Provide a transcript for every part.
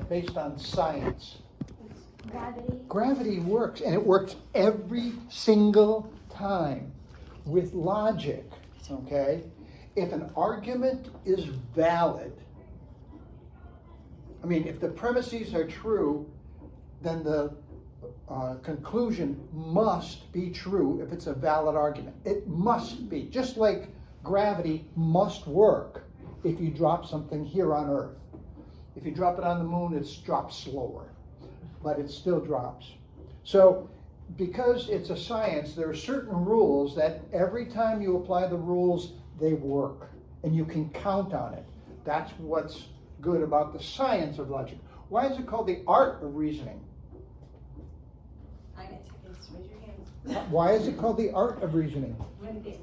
based on science. Gravity. Gravity works, and it works every single time with logic, okay? If an argument is valid, I mean, if the premises are true, then the conclusion must be true if it's a valid argument. It must be, just like gravity must work if you drop something here on Earth. If you drop it on the moon, it drops slower, but it still drops. So because it's a science, there are certain rules that every time you apply the rules, they work, and you can count on it. That's what's good about the science of logic. Why is it called the art of reasoning? I got chickens. Raise your hand. Why is it called the art of reasoning? When did?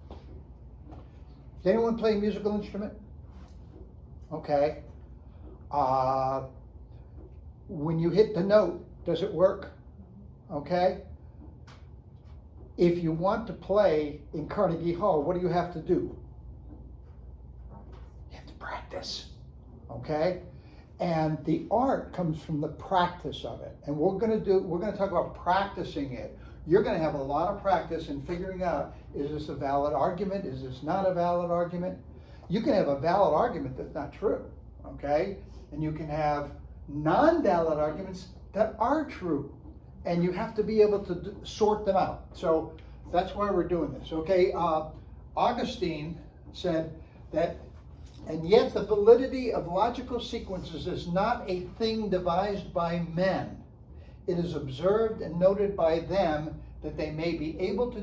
Does anyone play a musical instrument? Okay. When you hit the note, does it work? Okay. If you want to play in Carnegie Hall, what do you have to do? You have to practice. Okay. And the art comes from the practice of it. And we're going to talk about practicing it. You're going to have a lot of practice in figuring out, is this a valid argument? Is this not a valid argument? You can have a valid argument that's not true, okay? And you can have non-valid arguments that are true. And you have to be able to sort them out. So that's why we're doing this, okay? Augustine said that, and yet the validity of logical sequences is not a thing devised by men. It is observed and noted by them that they may be able to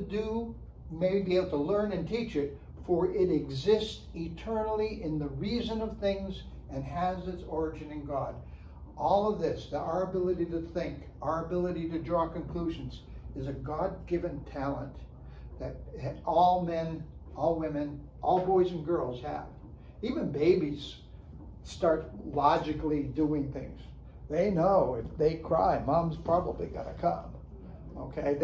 learn and teach it, for it exists eternally in the reason of things and has its origin in God. All of this, our ability to think, our ability to draw conclusions, is a God-given talent that all men, all women, all boys and girls have. Even babies start logically doing things. They know if they cry, mom's probably gonna come. Okay,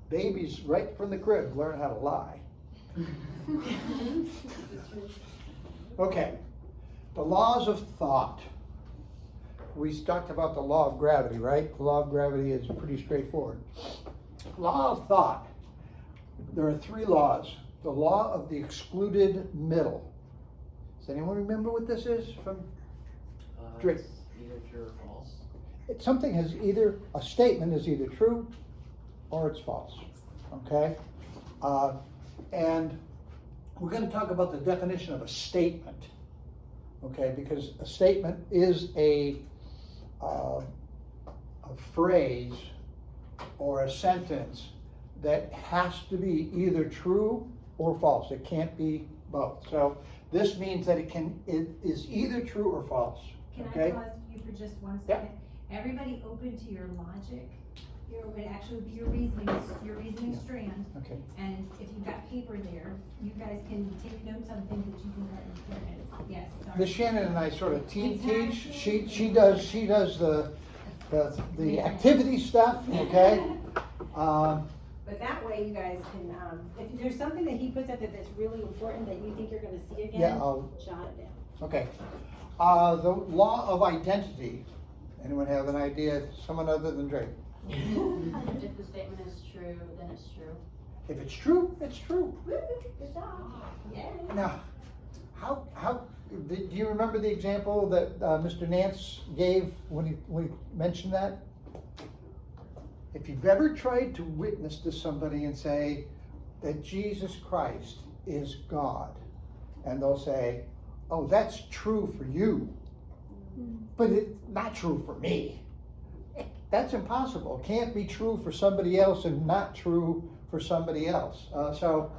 babies right from the crib learn how to lie. Okay, the laws of thought. We talked about the law of gravity, right? The law of gravity is pretty straightforward. Law of thought. There are three laws. The law of the excluded middle. Does anyone remember what this is from Drake? It's either true or false. Something has a statement is either true or it's false, okay? And we're going to talk about the definition of a statement, okay? Because a statement is a phrase or a sentence that has to be either true or false. It can't be both. So this means that it is either true or false. Can I pause you for just 1 second? Yeah. Everybody open to your logic. It would actually be your reasoning strand. Okay. And if you've got paper there, you guys can take notes on things that you can write in your head. Yes. Sorry. Miss Shannon and I sort of teach. She does the activity stuff. Okay. But that way you guys can, if there's something that he puts up that's really important that you think you're going to see again, jot it down. Okay. The law of identity. Anyone have an idea? Someone other than Drake? If the statement is true, then it's true. If it's true, it's true. Good job. Yeah. Now, how do you remember the example that Mr. Nance gave when he mentioned that? If you've ever tried to witness to somebody and say that Jesus Christ is God, and they'll say, oh, that's true for you, but it's not true for me. That's impossible. It can't be true for somebody else and not true for somebody else. So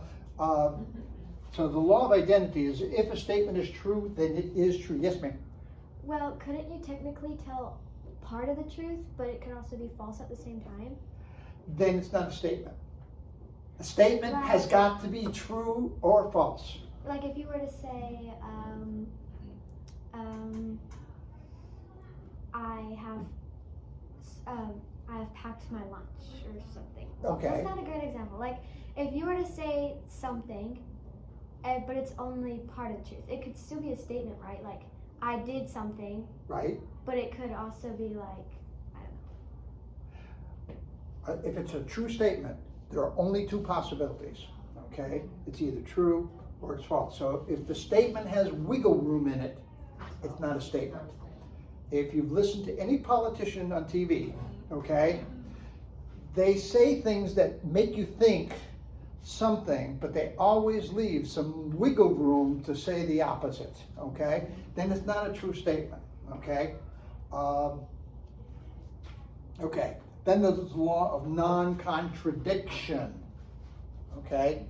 the law of identity is, if a statement is true, then it is true. Yes, ma'am? Well, couldn't you technically tell part of the truth, but it could also be false at the same time? Then it's not a statement. A statement has got to be true or false. Like if you were to say, I have packed my lunch or something. Okay. That's not a great example. Like if you were to say something, but it's only part of the truth, it could still be a statement, right? Like I did something, right? but it could also be like, I don't know. If it's a true statement, there are only two possibilities, okay? It's either true or it's false. So if the statement has wiggle room in it, it's not a statement. If you've listened to any politician on TV, okay, they say things that make you think something, but they always leave some wiggle room to say the opposite, okay? Then it's not a true statement, okay? Okay, then there's the law of non-contradiction, okay?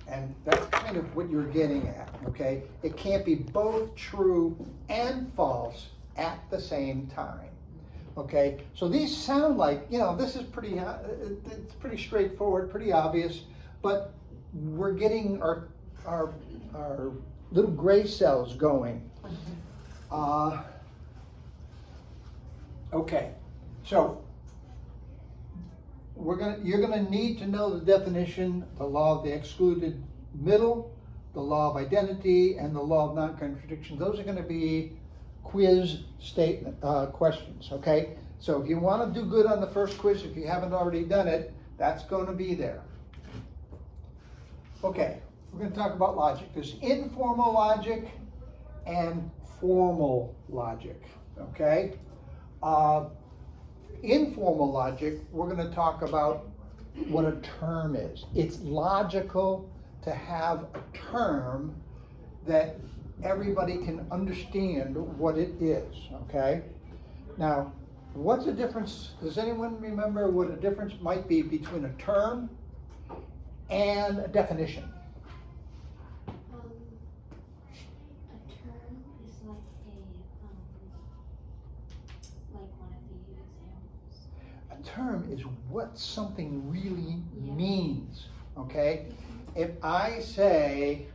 And that's kind of what you're getting at, okay? It can't be both true and false at the same time, okay? So these sound like, you know, this is pretty, it's pretty straightforward, pretty obvious, but we're getting our little gray cells going. Okay, so you're gonna need to know the definition, the law of the excluded middle, the law of identity, and the law of non-contradiction. Those are gonna be quiz statement questions, okay? So if you wanna do good on the first quiz, if you haven't already done it, that's gonna be there. Okay, we're gonna talk about logic. There's informal logic and formal logic, okay? Informal logic, we're going to talk about what a term is. It's logical to have a term that everybody can understand what it is, okay? Now, what's the difference? Does anyone remember what a difference might be between a term and a definition? A term is like one of the examples. A term is what something really Yeah. means, okay? If I say,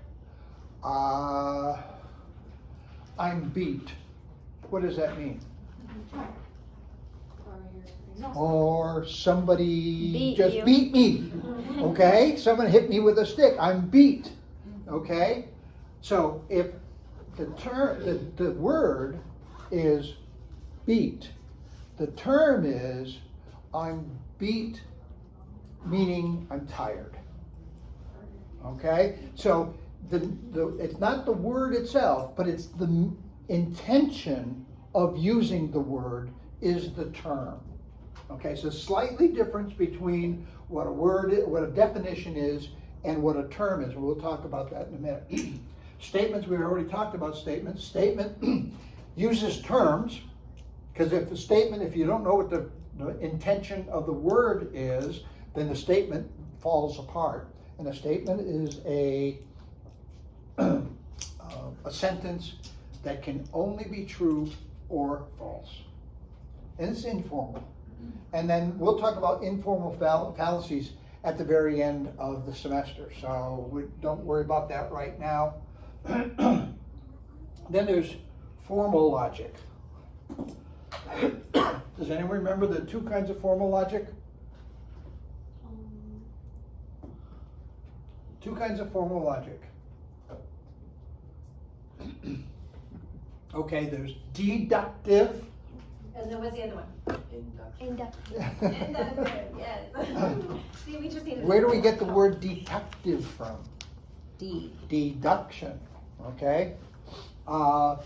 I'm beat, what does that mean? Or you're exhausted. Or somebody Beat just you. beat me, okay? Someone hit me with a stick, I'm beat, okay? So if the term, the word is beat, the term is I'm beat, meaning I'm tired, okay? So it's not the word itself, but it's the intention of using the word is the term. Okay, so slightly difference between what a word, what a definition is, and what a term is. We'll talk about that in a minute. Statements, we already talked about statements. Statement uses terms, because if you don't know what the intention of the word is, then the statement falls apart. And a statement is a sentence that can only be true or false. And it's informal. And then we'll talk about informal fallacies at the very end of the semester. So don't worry about that right now. Then there's formal logic. Does anyone remember the two kinds of formal logic? Two kinds of formal logic. Okay, there's deductive. And then what's the other one? Inductive. Inductive, yes. See, we just need. Where do we get the word detective from? D. Deduction, okay? Does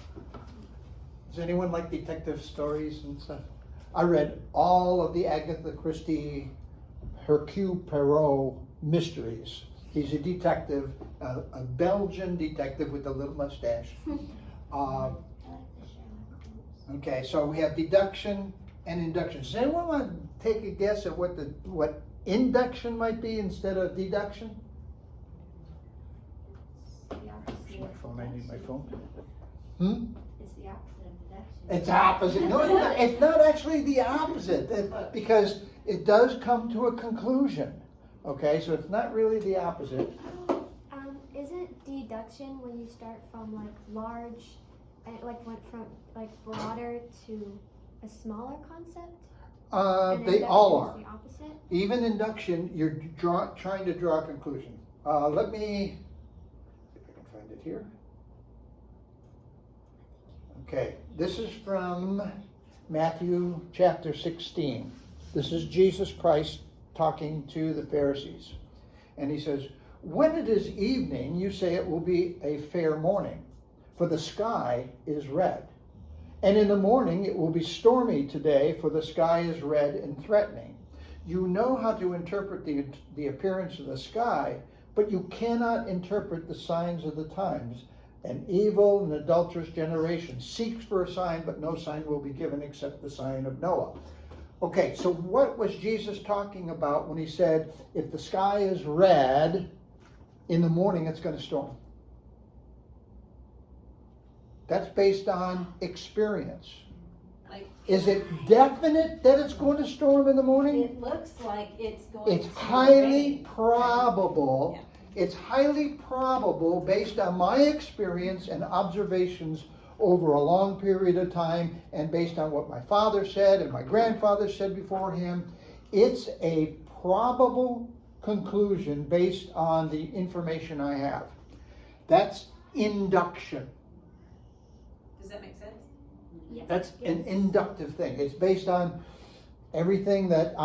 anyone like detective stories and stuff? I read all of the Agatha Christie Hercule Poirot mysteries. He's a detective, a Belgian detective with a little mustache. Okay, so we have deduction and induction. Does anyone want to take a guess at what induction might be instead of deduction? It's the opposite My of phone, I need my deduction. phone. It's the opposite of deduction. It's opposite. No, it's not actually the opposite, because it does come to a conclusion. Okay, so it's not really the opposite. Isn't deduction when you start from like large, and like went from like broader to a smaller concept? And They all are. induction is the opposite? Even induction, you're trying to draw a conclusion. Let me, if I can find it here. Okay, this is from Matthew chapter 16. This is Jesus Christ talking to the Pharisees. And he says, when it is evening, you say it will be a fair morning, for the sky is red. And in the morning it will be stormy today, for the sky is red and threatening. You know how to interpret the appearance of the sky, but you cannot interpret the signs of the times. An evil and adulterous generation seeks for a sign, but no sign will be given except the sign of Noah. Okay, so what was Jesus talking about when he said, if the sky is red, in the morning it's going to storm? That's based on experience. Is it definite that it's going to storm in the morning? It looks like it's going to It's highly rain. probable. Yeah. It's highly probable based on my experience and observations over a long period of time, and based on what my father said and my grandfather said before him. It's a probable conclusion based on the information I have. That's induction. Does that make sense? Yes. That's an inductive thing. It's based on everything that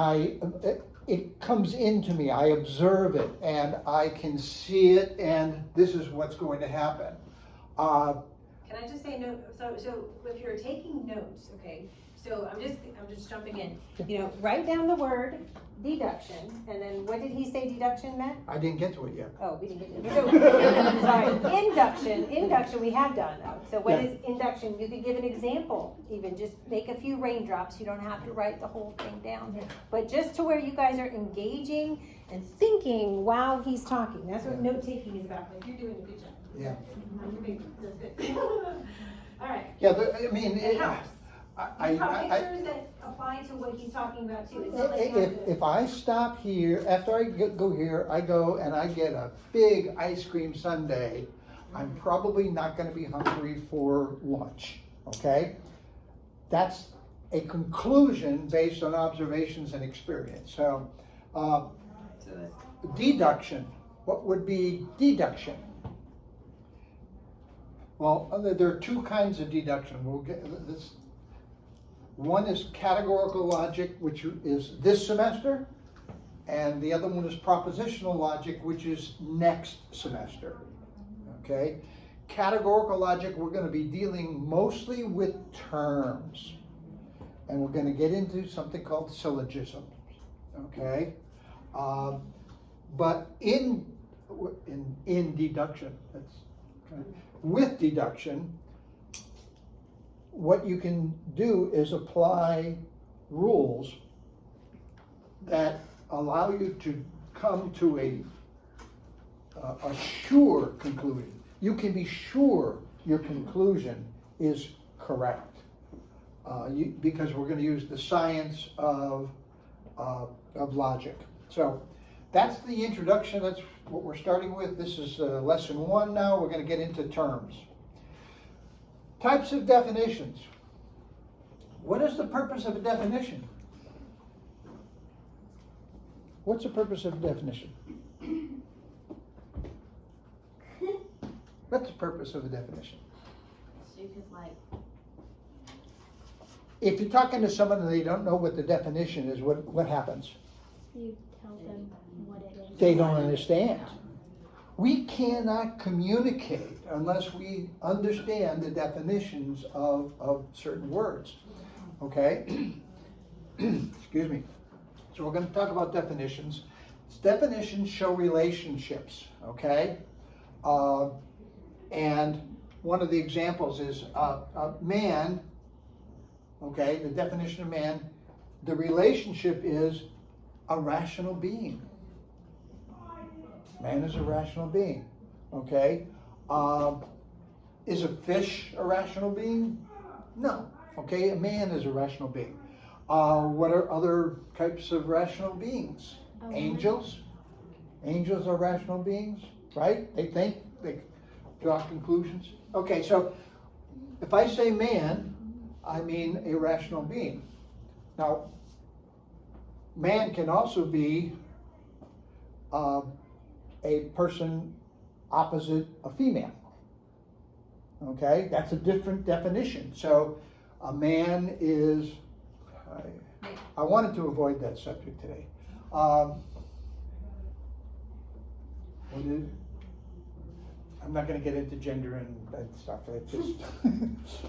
it comes into me. I observe it and I can see it, and this is what's going to happen. Can I just say no? So if you're taking notes, okay. So I'm just jumping in. You know, write down the word deduction, and then what did he say deduction meant? I didn't get to it yet. Oh, we didn't get to it. So, sorry, induction we have done though. So what is induction? You could give an example, even just make a few raindrops. You don't have to write the whole thing down. But just to where you guys are engaging and thinking while he's talking. That's what note taking is about. Like, you're doing a good job. Yeah. That's good. All right. Yeah, but I mean, It helps. You have I, pictures that apply to what he's talking about too. It's not like you have to- if I stop here, after I go here, I go and I get a big ice cream sundae, I'm probably not going to be hungry for lunch, okay? That's a conclusion based on observations and experience. So, deduction. What would be deduction? Well, there are two kinds of deduction. We'll get this. One is categorical logic, which is this semester, and the other one is propositional logic, which is next semester. Okay? Categorical logic, we're going to be dealing mostly with terms, and we're going to get into something called syllogisms. Okay? But in deduction, with deduction, what you can do is apply rules that allow you to come to a sure conclusion. You can be sure your conclusion is correct because we're going to use the science of logic. So that's the introduction. That's what we're starting with. This is lesson 1 now. We're going to get into terms. Types of definitions. What is the purpose of a definition? What's the purpose of a definition? What's the purpose of a definition? So you could If you're talking to someone and they don't know what the definition is, what happens? You tell them what it is. They don't understand. We cannot communicate unless we understand the definitions of certain words. Okay? Excuse me. So we're going to talk about definitions. Definitions show relationships. Okay? And one of the examples is man. Okay? The definition of man. The relationship is a rational being. Man is a rational being, okay? Is a fish a rational being? No, okay? A man is a rational being. What are other types of rational beings? Angels. Angels are rational beings, right? They think, they draw conclusions. Okay, so if I say man, I mean a rational being. Now, man can also be a person opposite a female. Okay, that's a different definition. So a man is, I wanted to avoid that subject today. I'm not going to get into gender and stuff. It's just,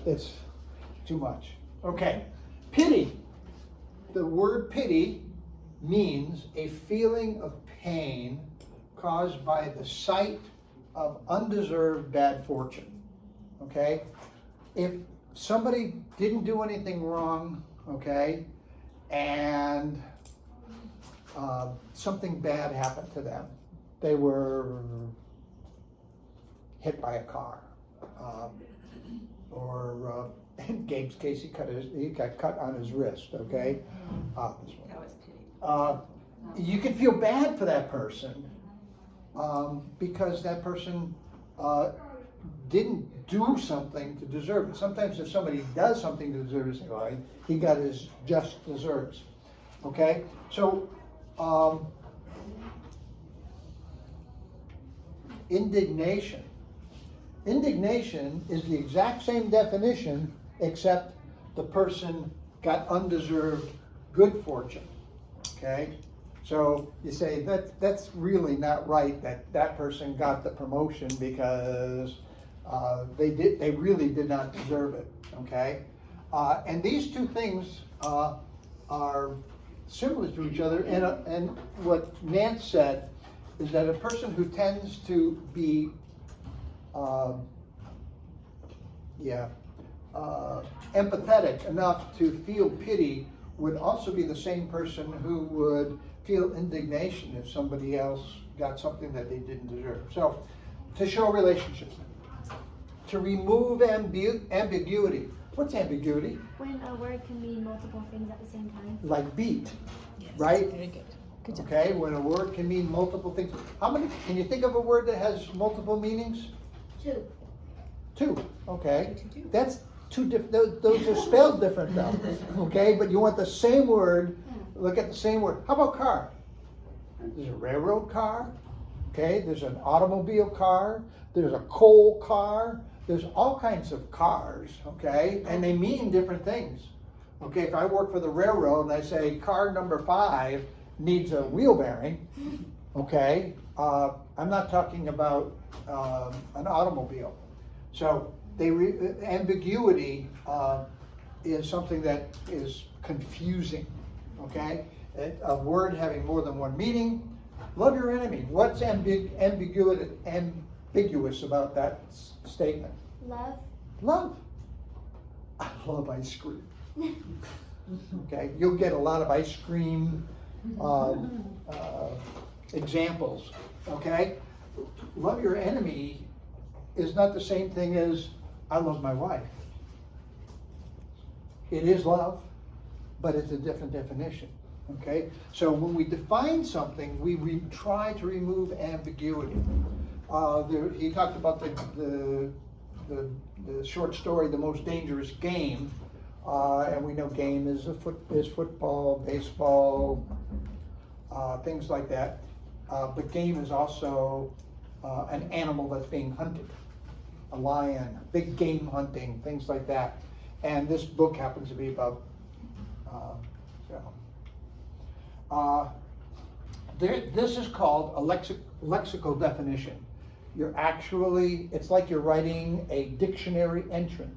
it's too much. Okay, pity. The word pity means a feeling of pain caused by the sight of undeserved bad fortune. Okay, if somebody didn't do anything wrong, okay, and something bad happened to them, they were hit by a car, or in Gabe's case, he got cut on his wrist. Okay, this one. That was pity. You can feel bad for that person because that person didn't do something to deserve it. Sometimes if somebody does something to deserve it, you say, well, he got his just deserts. Okay, so indignation. Indignation is the exact same definition, except the person got undeserved good fortune. Okay, so you say that's really not right that person got the promotion because they really did not deserve it. Okay, and these two things are similar to each other. And what Nance said is that a person who tends to be empathetic enough to feel pity would also be the same person who would feel indignation if somebody else got something that they didn't deserve. So, to show relationships, to remove ambiguity. What's ambiguity? When a word can mean multiple things at the same time. Like beat, right? Very good. Good job. Okay, when a word can mean multiple things. How many? Can you think of a word that has multiple meanings? 2. 2. Okay, that's two different. Those are spelled different though. Okay, but you want the same word. Look at the same word. How about car? There's a railroad car. Okay, there's an automobile car. There's a coal car. There's all kinds of cars. Okay, and they mean different things. Okay, if I work for the railroad and I say car number 5 needs a wheel bearing, okay, I'm not talking about an automobile. So ambiguity is something that is confusing, okay? A word having more than one meaning. Love your enemy. What's ambiguous about that statement? Love. Love. I love ice cream. Okay, you'll get a lot of ice cream examples. Okay, love your enemy is not the same thing as I love my wife. It is love, but it's a different definition. Okay, so when we define something, we try to remove ambiguity. He talked about the short story, The Most Dangerous Game, and we know game is football, baseball, things like that. But game is also an animal that's being hunted, a lion, big game hunting, things like that. And this book happens to be about. This is called a lexical definition. It's like you're writing a dictionary entry.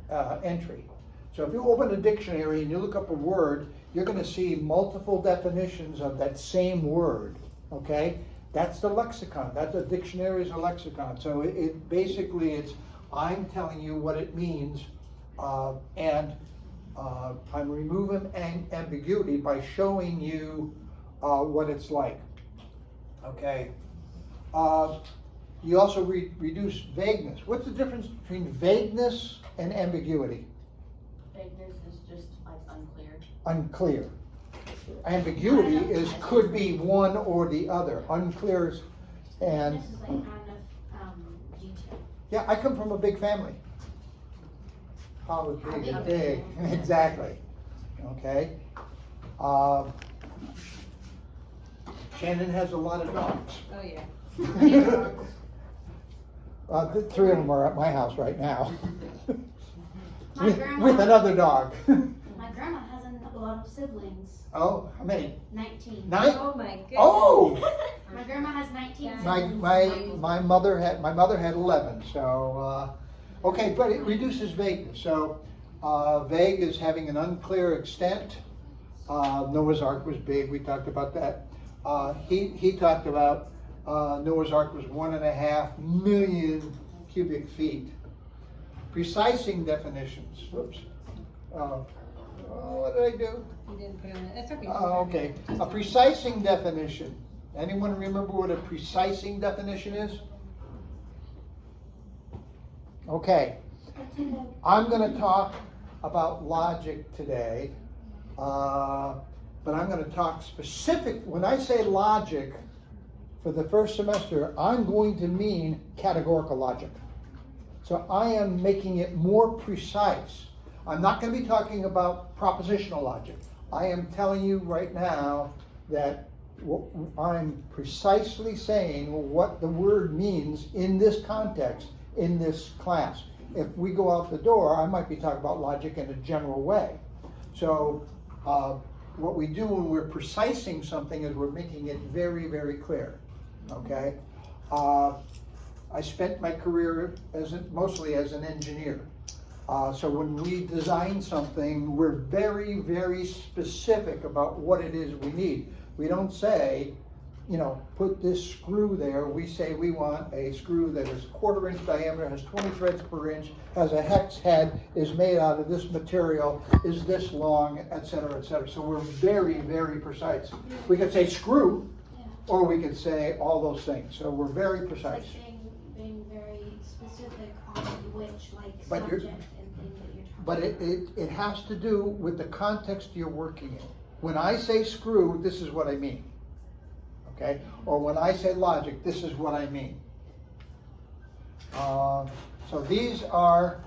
So if you open a dictionary and you look up a word, you're going to see multiple definitions of that same word, okay? That's the lexicon. That's a dictionary is a lexicon. So it basically I'm telling you what it means, and I'm removing ambiguity by showing you what it's like, okay? You also reduce vagueness. What's the difference between vagueness and ambiguity? Vagueness is just like unclear. Unclear. Ambiguity could be one or the other. Unclear is, and This is like not enough detail. yeah, I come from a big family. How is big is big? Exactly. Okay. Shannon has a lot of dogs. Oh, yeah. The three of them are at my house right now. My with, grandma- with another dog. My grandma has a lot of siblings. Oh, how many? 19. Nine? Oh my goodness. Oh! My grandma has 19 My, siblings. my mother had 11, so, okay, but it reduces vagueness. So, vague is having an unclear extent. Noah's Ark was big, we talked about that. He talked about Noah's Ark was 1.5 million cubic feet. Precising definitions, whoops. What did I do? You didn't put it on it. That's okay. Okay, a precising definition. Anyone remember what a precising definition is? Okay, I'm going to talk about logic today, but I'm going to talk specific. When I say logic for the first semester, I'm going to mean categorical logic. So I am making it more precise. I'm not going to be talking about propositional logic. I am telling you right now that I'm precisely saying what the word means in this context, in this class. If we go out the door, I might be talking about logic in a general way. So what we do when we're precising something is we're making it very, very clear, okay? I spent my career mostly as an engineer. So when we design something, we're very, very specific about what it is we need. We don't say, put this screw there. We say we want a screw that is 1/4 inch diameter, has 20 threads per inch, has a hex head, is made out of this material, is this long, et cetera, et cetera. So we're very, very precise. We could say screw, or we could say all those things. So we're very precise. It's like being very specific on which But subject and thing that you're talking But about. it has to do with the context you're working in. When I say screw, this is what I mean. Okay? Or when I say logic, this is what I mean. So these are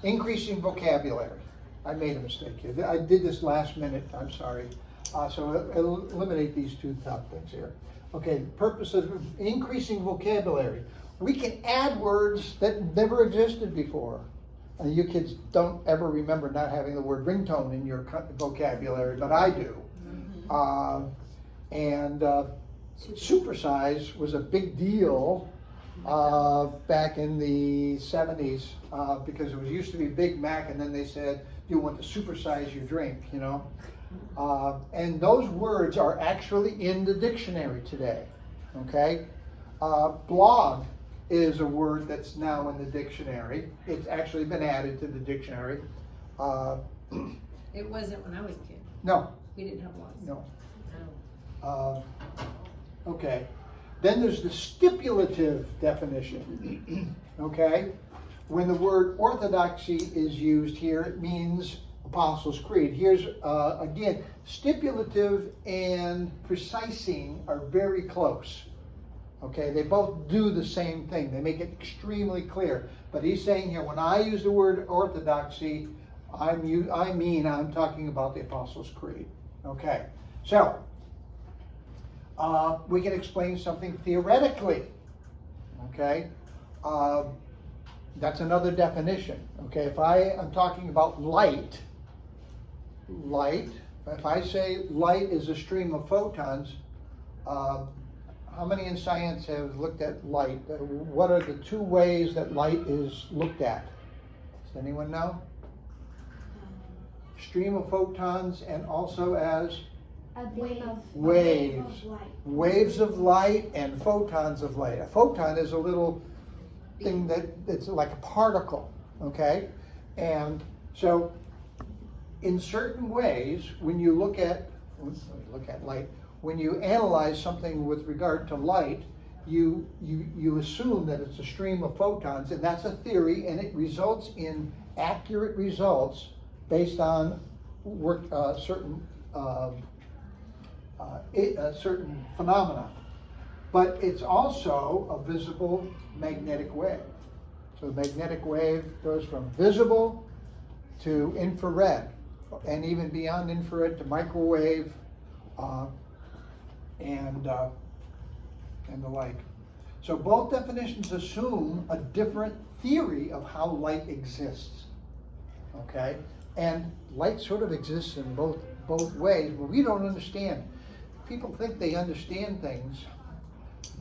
increasing vocabulary. I made a mistake here. I did this last minute, I'm sorry. So eliminate these two top things here. Okay, the purpose of increasing vocabulary. We can add words that never existed before. You kids don't ever remember not having the word ringtone in your vocabulary, but I do. Supersize was a big deal back in the 70s because it was used to be Big Mac, and then they said, you want to supersize your drink, and those words are actually in the dictionary today, okay? Blog is a word that's now in the dictionary. It's actually been added to the dictionary. It wasn't when I was a kid. No, We didn't have blogs. no. Okay. Then there's the stipulative definition, okay? When the word orthodoxy is used here, it means Apostles' Creed. Here's, again, stipulative and precising are very close. Okay, they both do the same thing. They make it extremely clear. But he's saying here, when I use the word orthodoxy, I'm talking about the Apostles' Creed. Okay, so we can explain something theoretically. Okay, that's another definition. Okay, if I am talking about light, if I say light is a stream of photons, how many in science have looked at light? What are the two ways that light is looked at? Does anyone know? Stream of photons and also as A beam of waves. Of light. Waves of light and photons of light. A photon is a little thing that's like a particle, okay? And so in certain ways, when you look at light, when you analyze something with regard to light, you assume that it's a stream of photons, and that's a theory, and it results in accurate results based on certain phenomena. But it's also a visible magnetic wave. So the magnetic wave goes from visible to infrared, and even beyond infrared to microwave. and the like. So both definitions assume a different theory of how light exists, okay? And light sort of exists in both ways, but we don't understand. People think they understand things.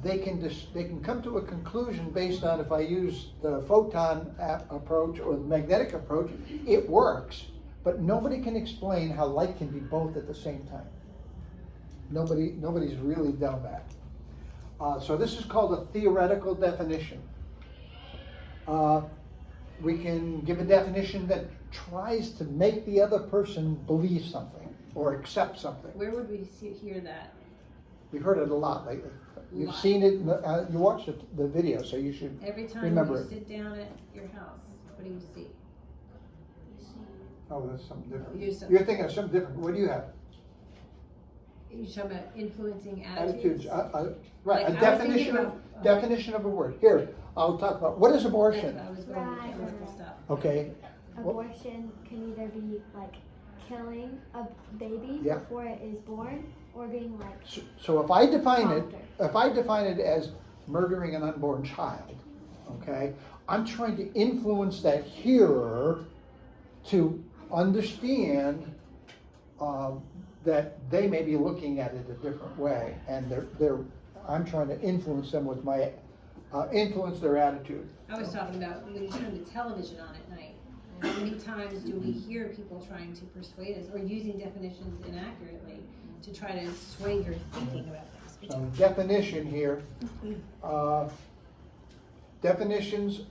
They can come to a conclusion based on, if I use the photon approach or the magnetic approach, it works, but nobody can explain how light can be both at the same time. Nobody's really done that. So this is called a theoretical definition. We can give a definition that tries to make the other person believe something or accept something. Where would we hear that? We've heard it a lot lately. You've seen it, you watched the video, so you should Every time remember you it. sit down at your house, what do you see? Oh, that's something different. You're Thinking of something different. What do you have? You're talking about influencing attitudes? Right, Like, a I was thinking definition about- definition of a word. Here, I'll talk about, what is That's abortion? what I was going with Right. chemical stuff. Okay, Abortion can either be like killing a baby Yeah. before it is born, or being like so if I define Doctor. it as murdering an unborn child, okay, I'm trying to influence that hearer to understand that they may be looking at it a different way, and I'm trying to influence them with my influence their attitude. I was talking about when you turn the television on at night. How many times do we hear people trying to persuade us or using definitions inaccurately to try to sway your thinking about things? So definition here, definitions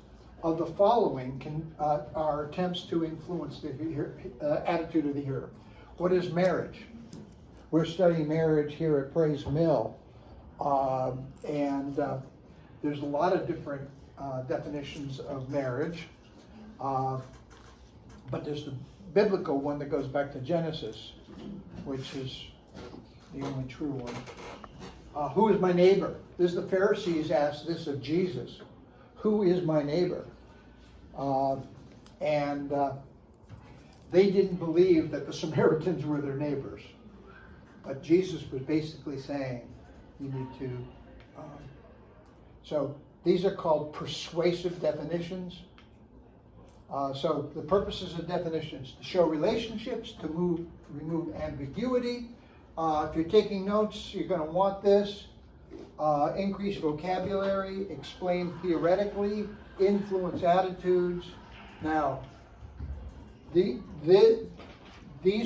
of the following are attempts to influence the attitude of the hearer. What is marriage? We're studying marriage here at Praise Mill, and there's a lot of different definitions of marriage, but there's the biblical one that goes back to Genesis, which is the only true one. Who is my neighbor? This the Pharisees asked this of Jesus. Who is my neighbor? And they didn't believe that the Samaritans were their neighbors. But Jesus was basically saying, you need to. So these are called persuasive definitions. So the purposes of definitions: to show relationships, to remove ambiguity. If you're taking notes, you're going to want this. Increase vocabulary, explain theoretically, influence attitudes. Now, these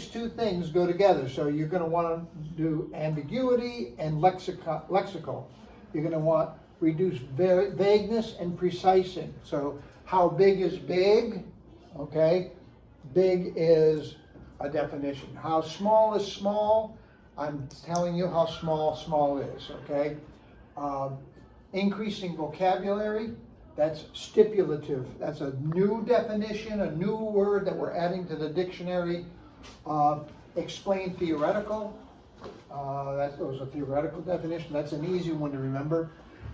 two things go together. So you're going to want to do ambiguity and lexical. You're going to want reduce vagueness and precising. So how big is big? Okay, big is a definition. How small is small? I'm telling you how small is, okay? Increasing vocabulary, that's stipulative. That's a new definition, a new word that we're adding to the dictionary. Explain theoretical, those are theoretical definition. That's an easy one to remember.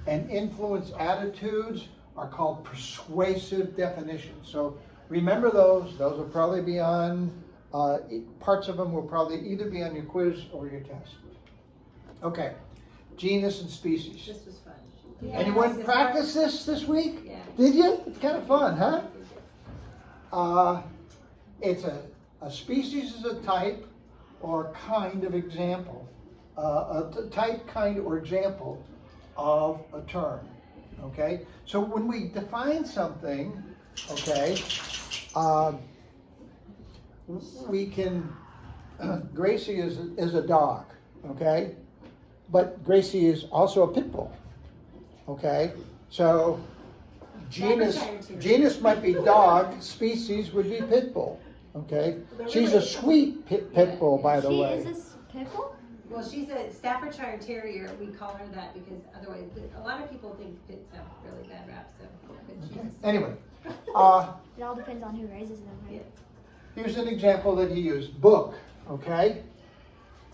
And influence attitudes are called persuasive definitions. So remember those. Those will probably be on, parts of them will probably either be on your quiz or your test. Okay, genus and species. This was fun. Yeah. Anyone practice this week? Yeah. Did you? It's kind of fun, huh? It's a species is a type or kind of example. A type, kind, or example of a term. Okay? So when we define something, okay, we can, Gracie is a dog, okay? But Gracie is also a pit bull, okay? So genus might be dog, species would be pit bull, okay? She's a sweet pit bull, by the way. She is a pit bull? Well, she's a Staffordshire Terrier. We call her that because otherwise, a lot of people think pits have really bad rap. So, but she's Anyway, It all depends on who raises them, right? here's an example that he used. Book, okay?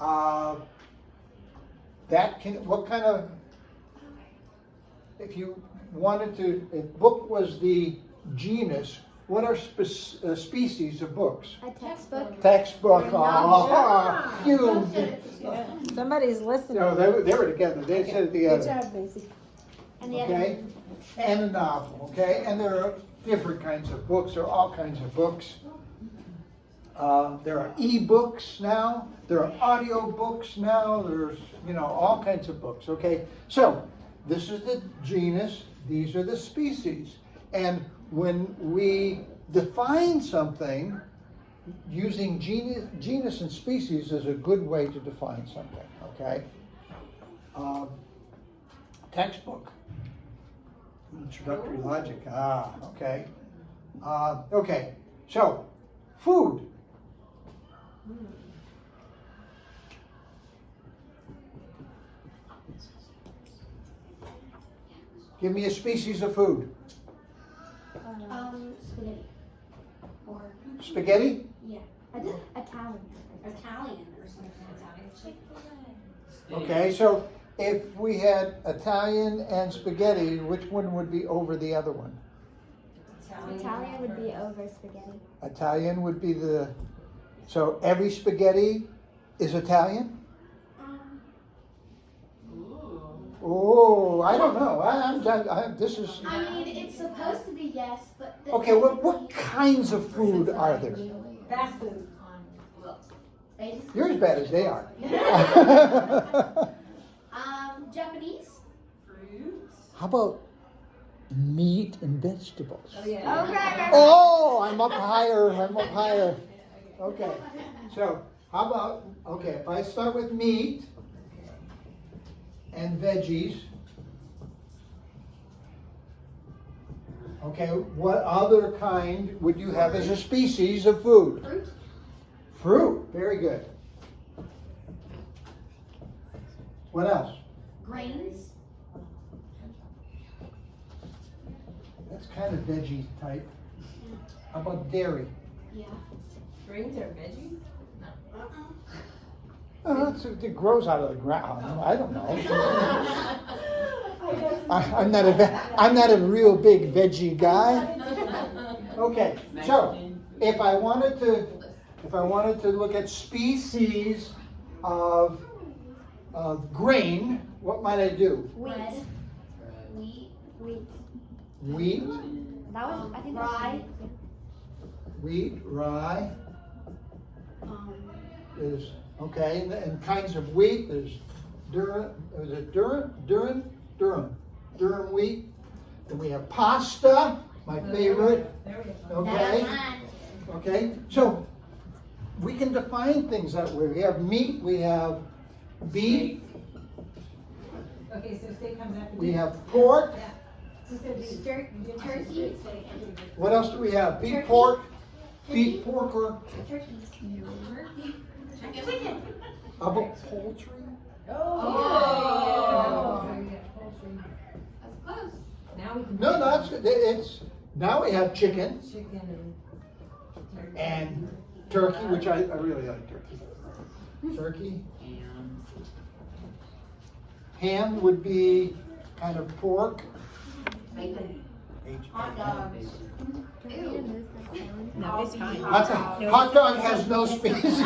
That can, what kind of, if you wanted to, if book was the genus, what are species of books? A textbook. Textbook. Yeah. Oh, you. Yeah. Somebody's listening. No, they were together. They said it Good together. job, Macy. And the other Okay, and a novel. Okay, and there are different kinds of books. There are all kinds of books. There are e-books now. There are audio books now. There's, all kinds of books. Okay, so this is the genus. These are the species. And when we define something, using genus and species is a good way to define something. Okay. Textbook. Introductory logic. Okay. Okay. So, food. Give me a species of food. Spaghetti. Or, Spaghetti? yeah, Italian. Italian or something Italian. Okay, so if we had Italian and spaghetti, which one would be over the other one? Italian would be over spaghetti. Italian would be so every spaghetti is Italian? Oh, I don't know. This is, I mean, it's supposed to be yes, but. okay, what kinds of food are there? Fast food. You're as bad as they are. Japanese. How about meat and vegetables? Oh, yeah. Okay. Oh, I'm up higher. Okay, so how about, if I start with meat and veggies, okay, what other kind would you have as a species of food? Fruit. Fruit, very good. What else? Grains. That's kind of veggie type. How about dairy? Yeah. Grains are veggies? It grows out of the ground. I don't know. I'm not a real big veggie guy. Okay, so if I wanted to look at species of grain, what might I do? Bread. Wheat. Wheat, That was, I think Rye. rye is okay, and kinds of wheat. There's Durum wheat. Then we have pasta, my favorite. Okay. Okay. So we can define things that way. We have meat. We have beef. Okay, so steak comes after. We have pork. Turkey. What else do we have? Beef, Turkey. pork, beef, pork, or Turkey. Chicken. how about poultry? Oh. That's close. Now we can. No, it's now we have chicken Chicken and. and turkey, which I really like turkey. Turkey. Ham would be kind of pork. Bacon. Hot dogs. No, it's fine. Hot dog has no space.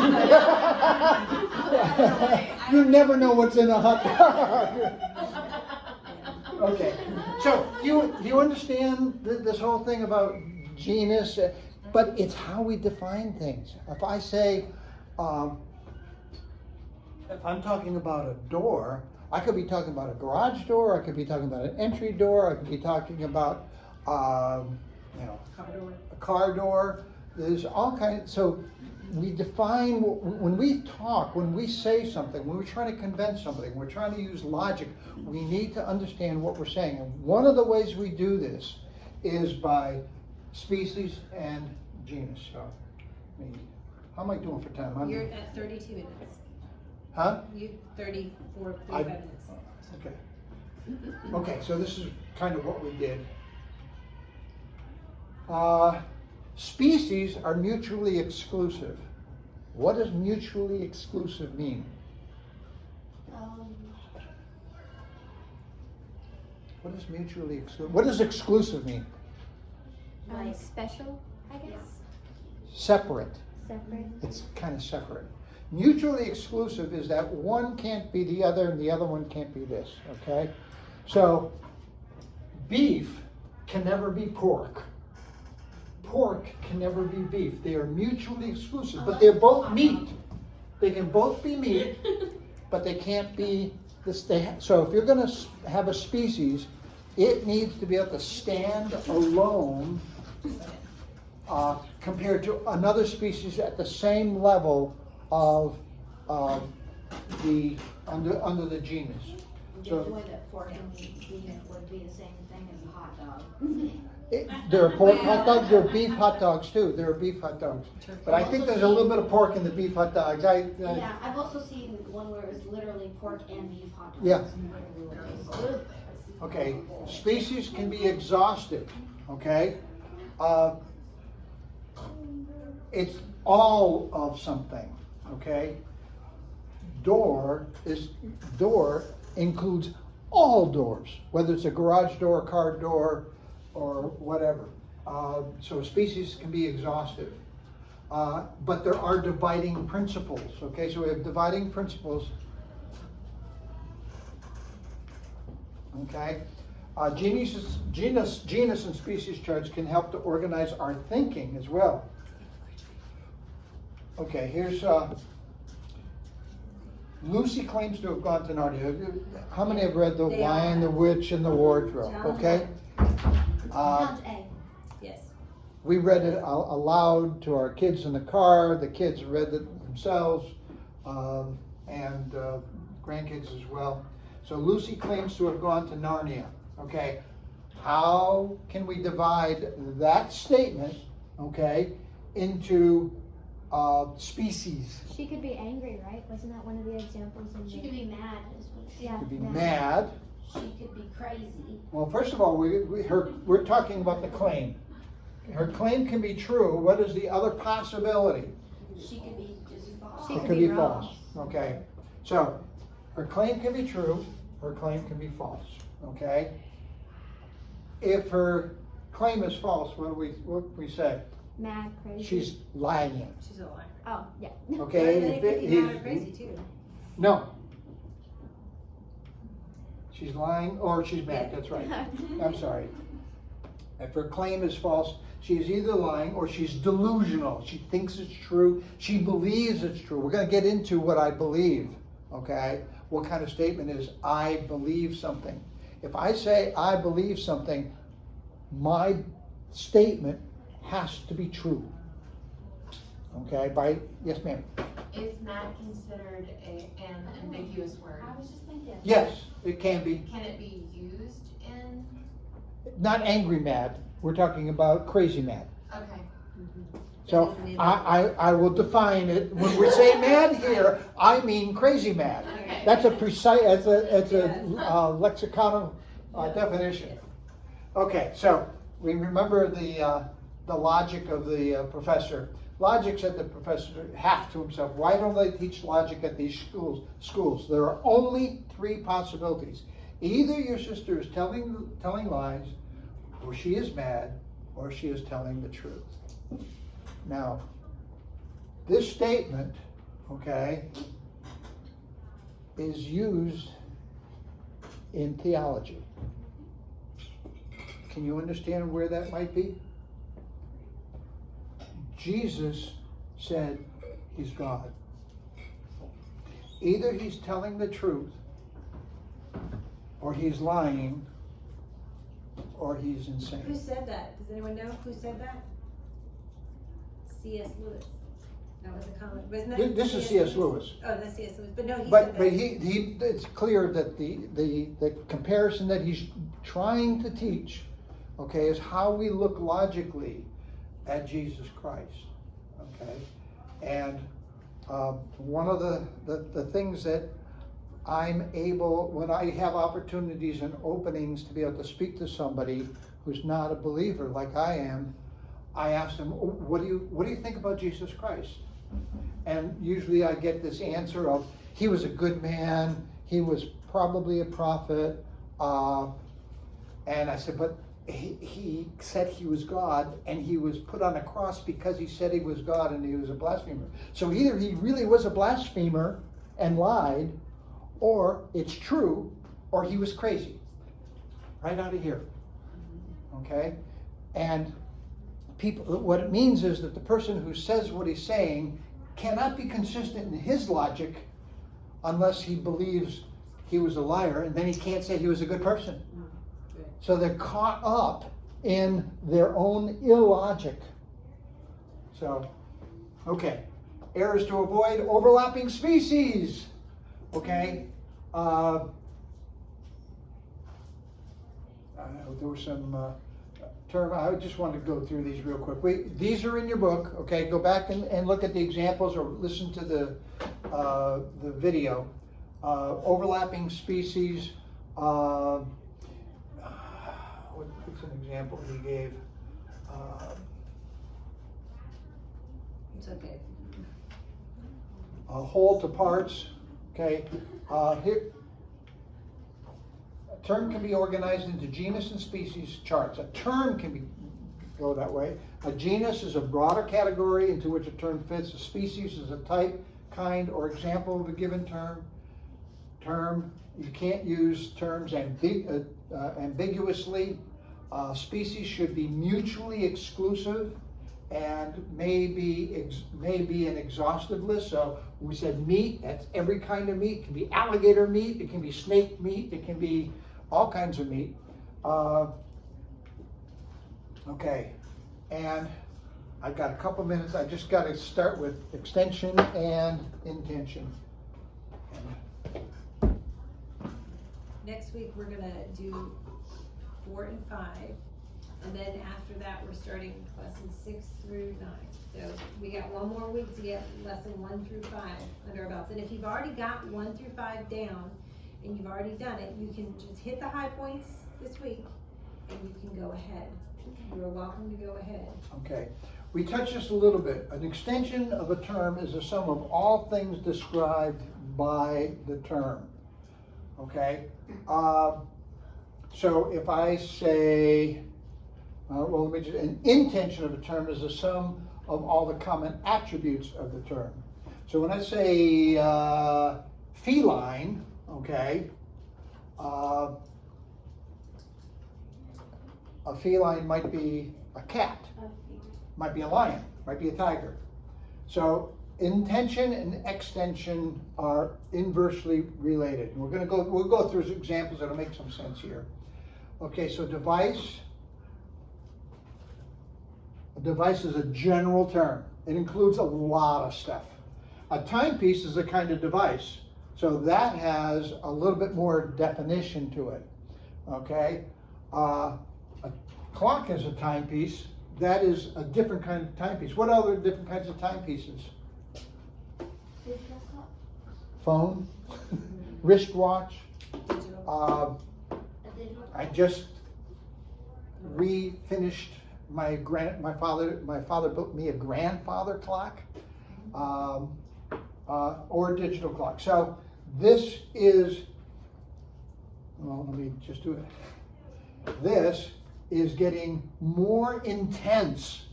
You never know what's in a hot dog. Okay, so do you understand this whole thing about genus? But it's how we define things. If I say, if I'm talking about a door, I could be talking about a garage door, I could be talking about an entry door, I could be talking about, a car door. There's all kinds, so we define, when we talk, when we say something, when we're trying to convince something, we're trying to use logic, we need to understand what we're saying. And one of the ways we do this is by species and genus. So, how am I doing for time? You're at 32 minutes. Huh? You 35 minutes. Okay. Okay, so this is kind of what we did. Species are mutually exclusive. What does mutually exclusive mean? What is mutually exclusive? What does exclusive mean? Special. I guess. Separate. Separate. It's kind of separate. Mutually exclusive is that one can't be the other and the other one can't be this, okay? So, beef can never be pork. Pork can never be beef. They are mutually exclusive, but they're both meat. They can both be meat, but they can't be this. So if you're going to have a species, it needs to be able to stand alone compared to another species at the same level of the under the genus. The way that pork and beef would be the same thing as a hot dog. There are pork hot dogs, there are beef hot dogs too. There are beef hot dogs. But I think there's a little bit of pork in the beef hot dogs. Yeah, I've also seen one where it's literally pork and beef hot dogs. Yeah. Okay, species can be exhaustive, okay? It's all of something, okay? Door includes all doors, whether it's a garage door, car door, or whatever. So species can be exhaustive. But there are dividing principles, okay? So we have dividing principles. Okay? Genus and species charts can help to organize our thinking as well. Okay, here's Lucy claims to have gone to Narnia. How many have read The Lion, the Witch, and the Wardrobe? Okay? Sounds A. Yes. We read it aloud to our kids in the car. The kids read it themselves, and grandkids as well. So Lucy claims to have gone to Narnia. Okay, how can we divide that statement, okay, into species? She could be angry, right? Wasn't that one of the examples? In She the... could be mad as well. Yeah. Could be mad. mad. She could be crazy. Well, first of all, we're talking about the claim. Her claim can be true. What is the other possibility? She could be just false. She It could could be be wrong. false. Okay, so her claim can be true. Her claim can be false. Okay. If her claim is false, what do we say? Mad, crazy. She's lying. She's a liar. Oh, yeah. Okay. They If could it- be mad or he's- crazy too. No. She's lying or she's mad. That's right. I'm sorry. If her claim is false, she's either lying or she's delusional. She thinks it's true. She believes it's true. We're going to get into what I believe. Okay. What kind of statement is I believe something? If I say I believe something, my statement has to be true. Okay. Yes, ma'am. Is mad considered an ambiguous word? I was just thinking. Yes, it can be. Can it be used in? Not angry mad. We're talking about crazy mad. Okay. So I will define it. When we say mad here, I mean crazy mad. Okay. That's a precise. It's a lexicon definition. Okay, so we remember the logic of the professor. Logic said the professor half to himself. Why don't they teach logic at these schools? There are only three possibilities. Either your sister is telling lies, or she is mad, or she is telling the truth. Now, this statement, okay, is used in theology. Can you understand where that might be? Jesus said he's God. Either he's telling the truth, or he's lying, or he's Who insane. said that? Does anyone know who said that? C.S. Lewis. That was a comment. Wasn't that? This is C.S. Lewis. Oh, that's C.S. Lewis. But no, he But said but that. it's clear that the comparison that he's trying to teach, okay, is how we look logically at Jesus Christ, okay, and one of the things that I'm able, when I have opportunities and openings to be able to speak to somebody who's not a believer like I am, I ask them, what do you think about Jesus Christ? And usually I get this answer of, he was a good man, he was probably a prophet, and I said, but he said he was God, and he was put on a cross because he said he was God and he was a blasphemer. So either he really was a blasphemer and lied, or it's true, or he was crazy. Right out of here. Okay? And people, what it means is that the person who says what he's saying cannot be consistent in his logic unless he believes he was a liar, and then he can't say he was a good person. So they're caught up in their own illogic. So, okay. Errors to avoid: overlapping species. Okay. There were some term. I just want to go through these real quick. These are in your book. Okay. Go back and look at the examples or listen to the video. Overlapping species. What's an example he gave? It's okay. Whole to parts. Okay. Here, a term can be organized into genus and species charts. A term can go that way. A genus is a broader category into which a term fits. A species is a type, kind, or example of a given term. You can't use terms ambiguously. Species should be mutually exclusive and may be an exhaustive list. So we said meat, that's every kind of meat. It can be alligator meat, it can be snake meat, it can be all kinds of meat. Okay, and I've got a couple minutes. I just got to start with extension and intention. Next week, we're gonna do 4 and 5, and then after that, we're starting lessons 6 through 9. So we got one more week to get lesson 1 through 5 under our belts. And if you've already got 1 through 5 down, and you've already done it, you can just hit the high points this week, and you can go ahead. You're welcome to go ahead. Okay, we touched just a little bit. An extension of a term is a sum of all things described by the term. Okay, so if I say, an intension of a term is a sum of all the common attributes of the term. So when I say feline, okay, a feline might be a cat, might be a lion, might be a tiger. So intension and extension are inversely related. And we'll go through examples that'll make some sense here. Okay, so device. A device is a general term. It includes a lot of stuff. A timepiece is a kind of device. So that has a little bit more definition to it. Okay? A clock is a timepiece. That is a different kind of timepiece. What other different kinds of timepieces? Digital clock. Phone, wristwatch. Digital. I just refinished my father built me a grandfather clock, or a digital clock. So this is, well, let me just do it. This is getting more intense.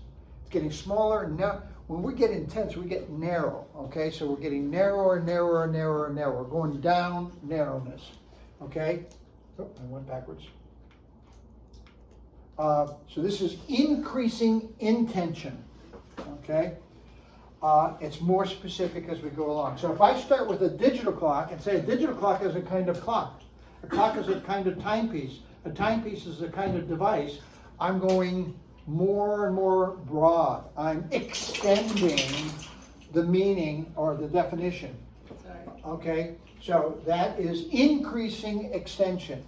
It's getting smaller. Now, when we get intense, we get narrow. Okay, so we're getting narrower, narrower, narrower, narrower. We're going down narrowness. Okay. Oh, I went backwards. So this is increasing intention. Okay. It's more specific as we go along. So if I start with a digital clock and say a digital clock is a kind of clock, a clock is a kind of timepiece, a timepiece is a kind of device, I'm going more and more broad. I'm extending the meaning or the definition. Sorry. Okay, so that is increasing extension.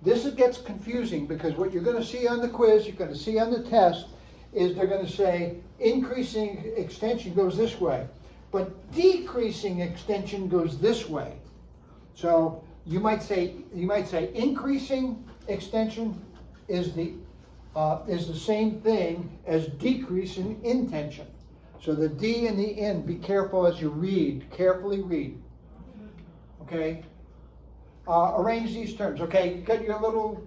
This gets confusing because what you're going to see on the quiz, you're going to see on the test, is they're going to say increasing extension goes this way, but decreasing extension goes this way. So you might say increasing extension is the same thing as decreasing intention. So the D and the N, be careful as you read, carefully read. Okay? Arrange these terms. Okay, you got your little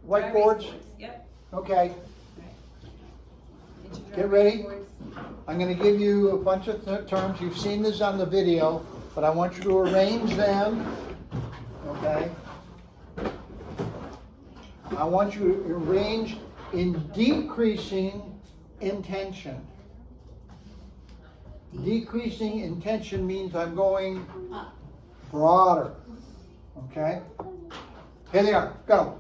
whiteboards? Yep. Okay, get ready. I'm gonna give you a bunch of terms. You've seen this on the video, but I want you to arrange them, okay? I want you to arrange in decreasing intention. Decreasing intention means I'm going broader, okay? Here they are, go.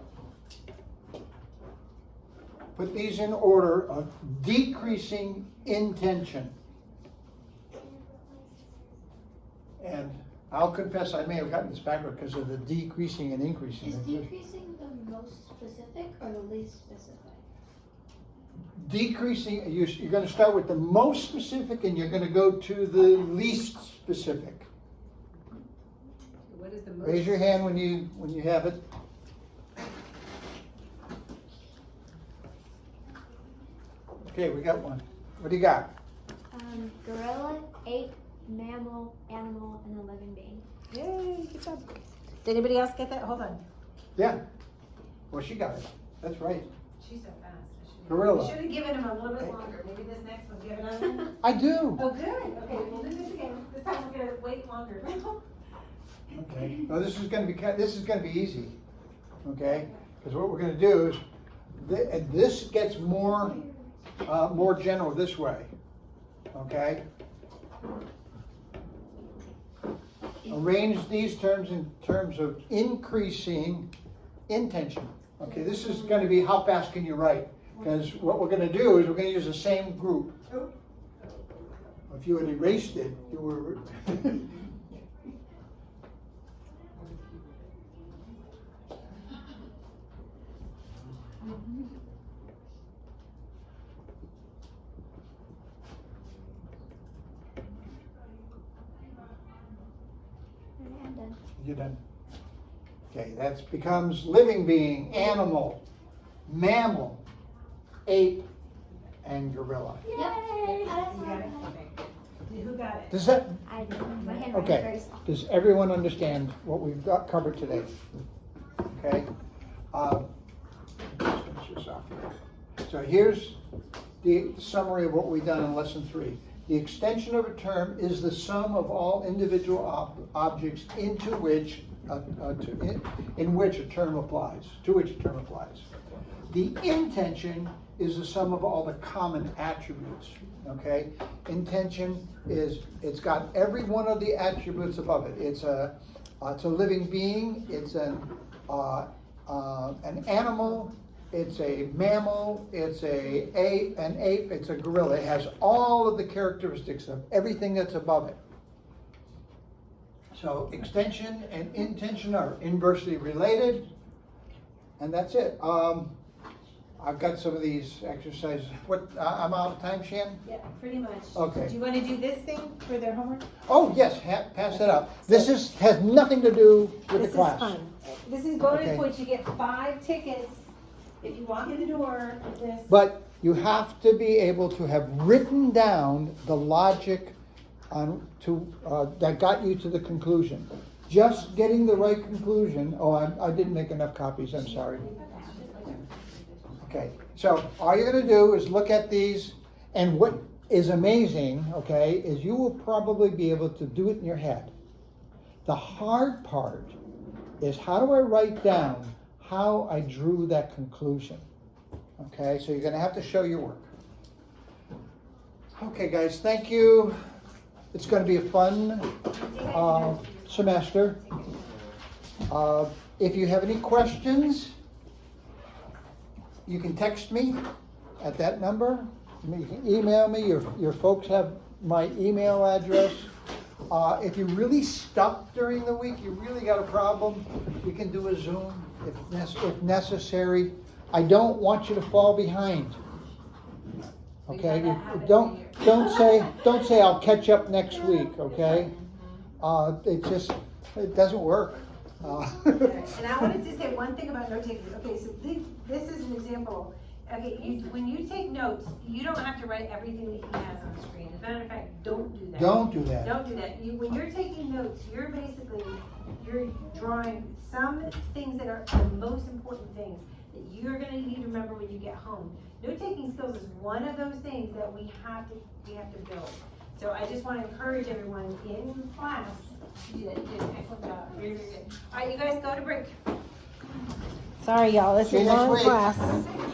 Put these in order of decreasing intention. And I'll confess I may have gotten this backward because of the decreasing and increasing. Is decreasing the most specific or the least specific? Decreasing, you're going to start with the most specific and you're going to go to the least specific. What is the most? Raise your hand when you have it. Okay, we got one. What do you got? Gorilla, ape, mammal, animal, and a living being. Yay, good job. Did anybody else get that? Hold on. Yeah. Well, she got it. That's right. She's so fast. Gorilla. We should have given him a little bit longer. Maybe this next one, give another one. I do. Oh, good. Okay, we'll do this again. This time we're gonna wait longer. Okay. Well, this is going to be easy. Okay. Because what we're going to do is this gets more general this way. Okay. Arrange these terms in terms of increasing intention. Okay. This is going to be how fast can you write? Because what we're going to do is we're going to use the same group. If you had erased it, you were. I'm done. You're done. Okay, that becomes living being, animal, mammal, ape, and gorilla. You got it? Okay. Who got it? Does that, I did. My handwriting is okay, very soft. does everyone understand what we've got covered today? Okay? Let's finish this off here. So here's the summary of what we've done in lesson 3. The extension of a term is the sum of all individual objects into which in which a term applies, to which a term applies. The intension is the sum of all the common attributes. Okay? Intention is, it's got every one of the attributes above it. It's a living being. It's an animal. It's a mammal. It's an ape. It's a gorilla. It has all of the characteristics of everything that's above it. So extension and intension are inversely related, and that's it. I've got some of these exercises. What, I'm out of time, Shan? Yeah, pretty much. Okay. Do you want to do this thing for their homework? Oh, yes, pass it up. This has nothing to do with This the class. is fun. This is bonus Okay. points. You get 5 tickets if you walk in the door with this. But you have to be able to have written down the logic that got you to the conclusion. Just getting the right conclusion. Oh, I didn't make enough copies. I'm sorry. Okay, so all you're going to do is look at these, and what is amazing, okay, is you will probably be able to do it in your head. The hard part is how do I write down how I drew that conclusion? Okay, so you're going to have to show your work. Okay, guys, thank you. It's going to be a fun semester. If you have any questions, you can text me at that number. You can email me. Your folks have my email address. If you're really stuck during the week, you really got a problem, we can do a Zoom if necessary. I don't want you to fall behind. Okay, don't say I'll catch up next week. Okay, it doesn't work. And I wanted to say one thing about note taking. Okay, so this is an example. Okay, when you take notes, you don't have to write everything that he has on the screen. As a matter of fact, don't do that. Don't do that. Don't do that. When you're taking notes, you're drawing some things that are the most important things that you're going to need to remember when you get home. Note-taking skills is one of those things that we have to build. So I just want to encourage everyone in class. You did an excellent job. Very, very good. All right, you guys go to break. Sorry, y'all. This See you is a next long week. class.